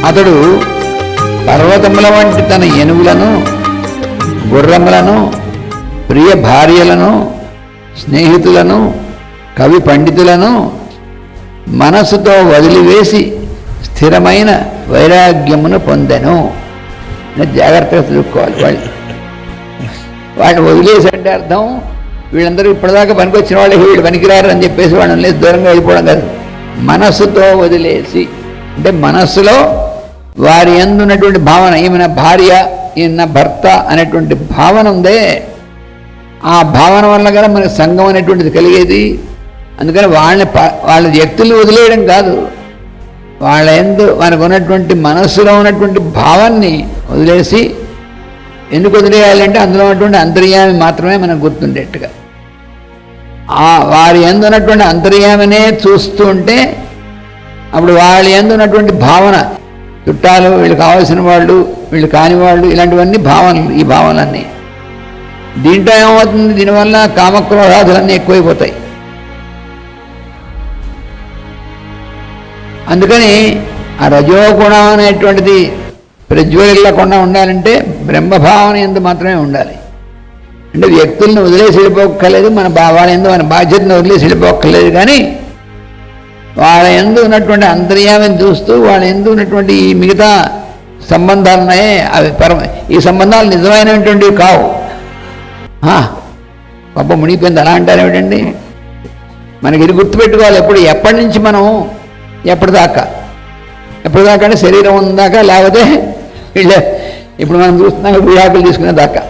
అతడు పర్వతముల వంటి తన ఏనుగులను, గుర్రములను, ప్రియ భార్యలను, స్నేహితులను, కవి పండితులను మనస్సుతో వదిలివేసి స్థిరమైన వైరాగ్యమును పొందెను. జాగ్రత్తగా చదువుకోవాలి. వాడిని వదిలేసి అంటే అర్థం వీళ్ళందరూ ఇప్పటిదాకా పనికొచ్చిన వాళ్ళకి వీళ్ళు పనికిరారు అని చెప్పేసి వాళ్ళని లేసి దూరంగా వెళ్ళిపోవడం కాదు. మనస్సుతో వదిలేసి అంటే మనస్సులో వారి యందు ఉన్నటువంటి భావన, ఈమెన భార్య, ఈయన భర్త అనేటువంటి భావన ఉందే, ఆ భావన వల్ల కూడా మనకి సంఘం అనేటువంటిది కలిగేది. అందుకని వాళ్ళ వ్యక్తులు వదిలేయడం కాదు, వాళ్ళ యందు మనకు ఉన్నటువంటి మనస్సులో ఉన్నటువంటి భావాన్ని వదిలేసి. ఎందుకు వదిలేయాలంటే అందులో ఉన్నటువంటి అంతర్యామి మాత్రమే మనకు గుర్తుండేట్టుగా, వారి యందు ఉన్నటువంటి అంతర్యామినే చూస్తూ ఉంటే అప్పుడు వాళ్ళ యందు ఉన్నటువంటి భావన, చుట్టాలు, వీళ్ళు కావాల్సిన వాళ్ళు, వీళ్ళు కాని వాళ్ళు, ఇలాంటివన్నీ భావనలు. ఈ భావనలన్నీ దీంట్లో ఏమవుతుంది, దీనివల్ల కామక్రోధాదులన్నీ ఎక్కువైపోతాయి. అందుకని ఆ రజోగుణం అనేటువంటిది ప్రజ్వలిల్లకుండా ఉండాలంటే బ్రహ్మభావన ఎందు మాత్రమే ఉండాలి. అంటే వ్యక్తులను వదిలేసి వెళ్ళిపోక్కర్లేదు, వాళ్ళ ఎందు మన బాధ్యతను వదిలేసి వెళ్ళిపోక్కర్లేదు, కానీ వాళ్ళ ఎందు ఉన్నటువంటి అంతర్యామిని చూస్తూ వాళ్ళ ఎందు ఉన్నటువంటి ఈ మిగతా సంబంధాలు ఉన్నాయే అవి ఈ సంబంధాలు నిజమైనటువంటివి కావు. పాప మునిగిపోయింది అలా అంటారు ఏమిటండి? మనకి ఇది గుర్తుపెట్టుకోవాలి. ఎప్పటి నుంచి మనం ఎప్పటిదాకా అంటే శరీరం ఉందాకా, లేకపోతే ఇప్పుడు మనం చూస్తున్నాం విడాకులు తీసుకునే దాకా.